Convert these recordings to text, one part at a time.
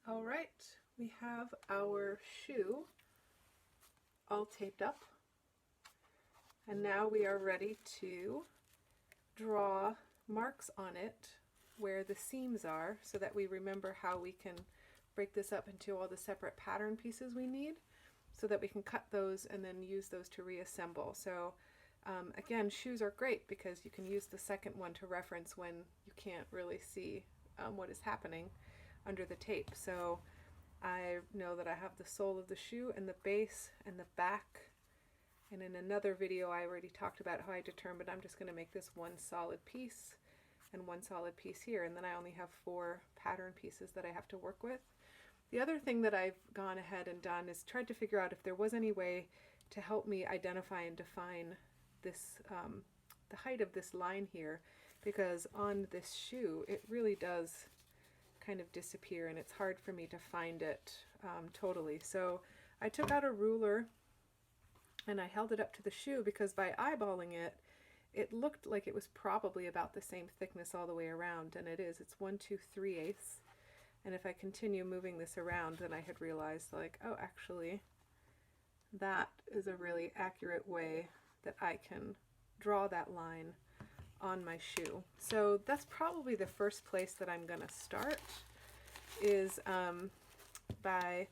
All right, we have our shoe all taped up, and now we are ready to draw marks on it where the seams are so that we remember how we can break this up into all the separate pattern pieces we need so that we can cut those and then use those to reassemble. So again, shoes are great because you can use the second one to reference when you can't really see what is happening under the tape. So I know that I have the sole of the shoe and the base and the back, and in another video I already talked about how I determined I'm just going to make this one solid piece and one solid piece here, and then I only have 4 pattern pieces that I have to work with. The other thing that I've gone ahead and done is tried to figure out if there was any way to help me identify and define this the height of this line here, because on this shoe it really does kind of disappear and it's hard for me to find it totally. So I took out a ruler and I held it up to the shoe because by eyeballing it, it looked like it was probably about the same thickness all the way around, and it is. It's 1 2/3. And if I continue moving this around, then I had realized, like, oh, actually, that is a really accurate way that I can draw that line on my shoe. So that's probably the first place that I'm going to start, is by,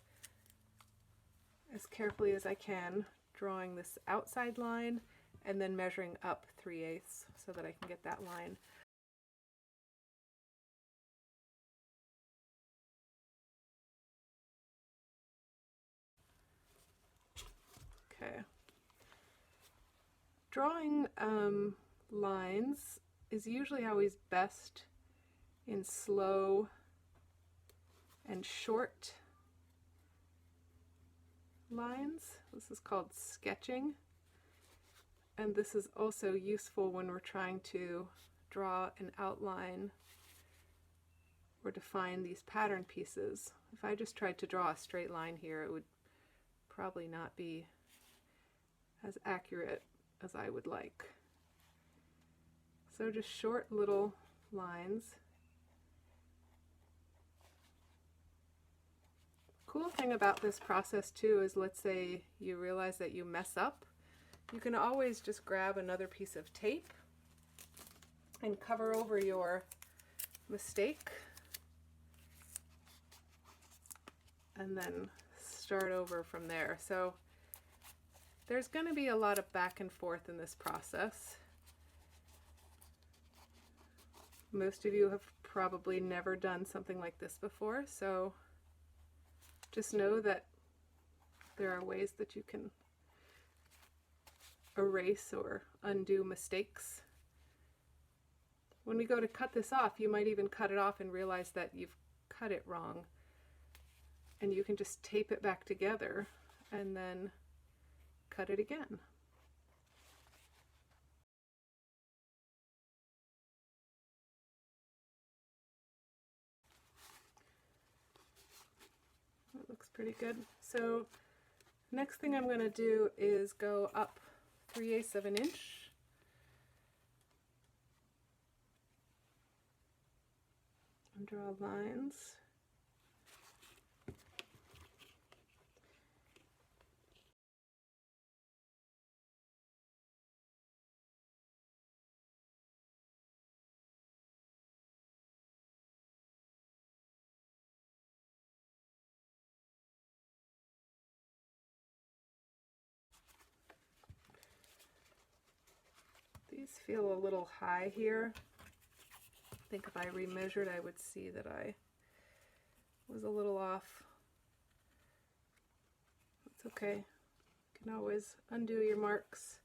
as carefully as I can, drawing this outside line and then measuring up 3/8 so that I can get that line. Okay. Drawing lines is usually always best in slow and short lines. This is called sketching, and this is also useful when we're trying to draw an outline or define these pattern pieces. If I just tried to draw a straight line here, it would probably not be as accurate as I would like. So just short little lines. Cool thing about this process too is, let's say you realize that you mess up, you can always just grab another piece of tape and cover over your mistake and then start over from there. So there's going to be a lot of back and forth in this process. Most of you have probably never done something like this before, so just know that there are ways that you can erase or undo mistakes. When we go to cut this off, you might even cut it off and realize that you've cut it wrong, and you can just tape it back together and then cut it again. That looks pretty good. So next thing I'm going to do is go up 3/8 of an inch. And draw lines. These feel a little high here. I think if I remeasured, I would see that I was a little off. It's okay. You can always undo your marks,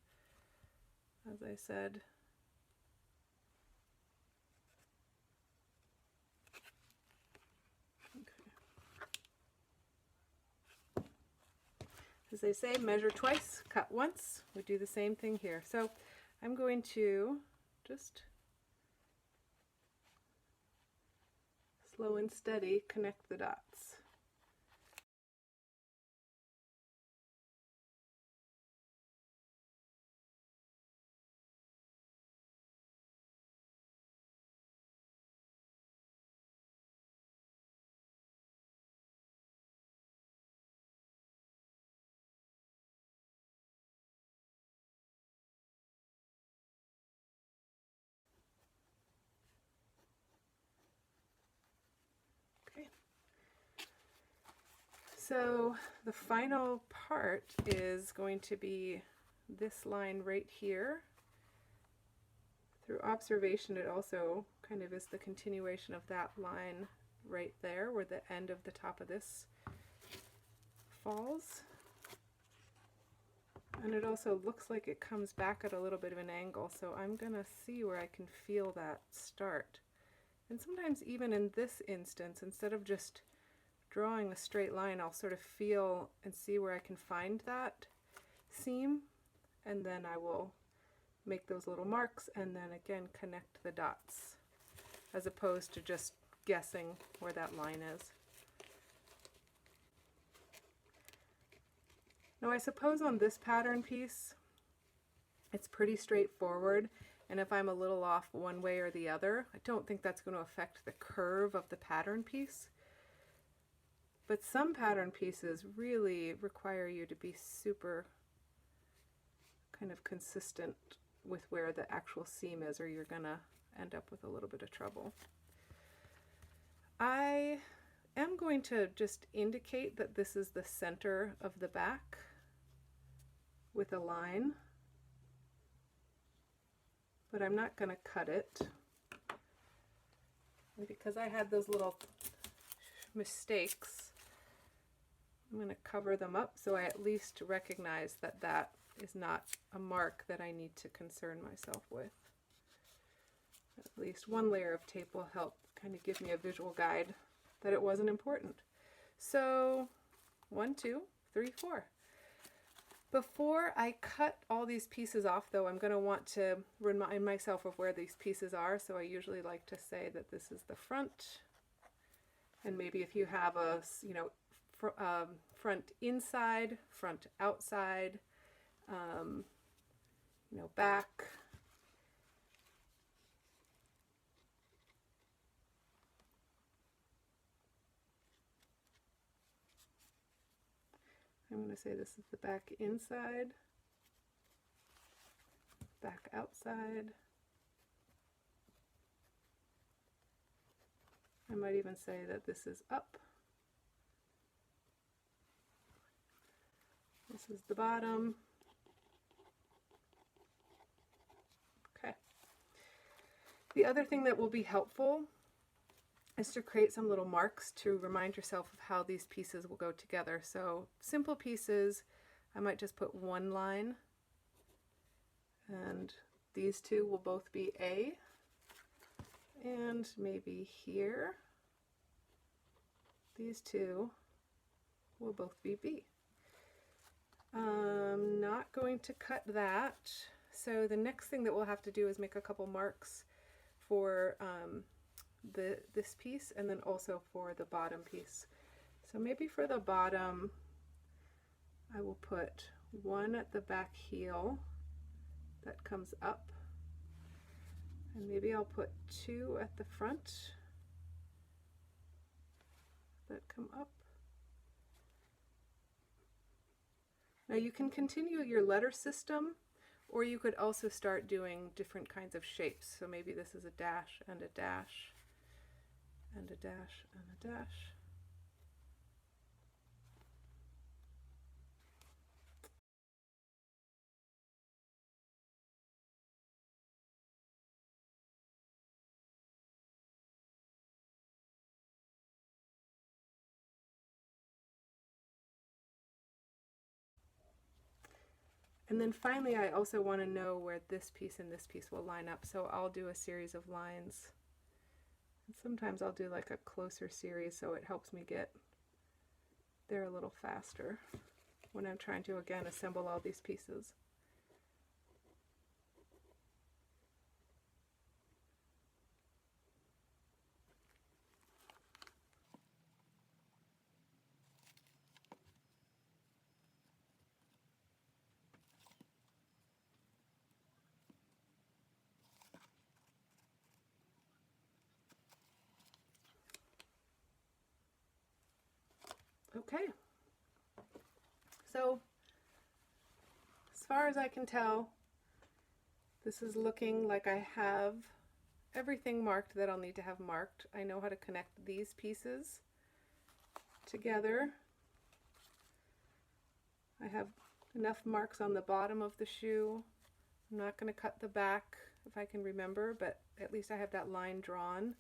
as I said. Okay. As they say, measure twice, cut once. We do the same thing here. So I'm going to just slow and steady connect the dots. So the final part is going to be this line right here. Through observation, it also kind of is the continuation of that line right there where the end of the top of this falls. And it also looks like it comes back at a little bit of an angle, so I'm going to see where I can feel that start. And sometimes even in this instance, instead of just drawing a straight line, I'll sort of feel and see where I can find that seam, and then I will make those little marks and then again connect the dots, as opposed to just guessing where that line is. Now I suppose on this pattern piece it's pretty straightforward, and if I'm a little off one way or the other, I don't think that's going to affect the curve of the pattern piece. But some pattern pieces really require you to be super kind of consistent with where the actual seam is, or you're going to end up with a little bit of trouble. I am going to just indicate that this is the center of the back with a line, but I'm not going to cut it because I had those little mistakes. I'm going to cover them up so I at least recognize that that is not a mark that I need to concern myself with. At least one layer of tape will help kind of give me a visual guide that it wasn't important. So 1, 2, 3, 4. Before I cut all these pieces off though, I'm going to want to remind myself of where these pieces are, so I usually like to say that this is the front, and maybe if you have a, you know, front inside, front outside, you know, back. I'm going to say this is the back inside, back outside. I might even say that this is up. This is the bottom. Okay. The other thing that will be helpful is to create some little marks to remind yourself of how these pieces will go together. So simple pieces, I might just put one line, and these two will both be A, and maybe here these two will both be B. I'm not going to cut that, so the next thing that we'll have to do is make a couple marks for this piece, and then also for the bottom piece. So maybe for the bottom I will put one at the back heel that comes up, and maybe I'll put two at the front that come up. Now you can continue your letter system, or you could also start doing different kinds of shapes. So maybe this is a dash and a dash and a dash and a dash. And then finally, I also want to know where this piece and this piece will line up. So I'll do a series of lines. And sometimes I'll do like a closer series, so it helps me get there a little faster when I'm trying to, again, assemble all these pieces. Okay, so as far as I can tell, this is looking like I have everything marked that I'll need to have marked. I know how to connect these pieces together I have enough marks on the bottom of the shoe. I'm not going to cut the back if I can remember, but at least I have that line drawn.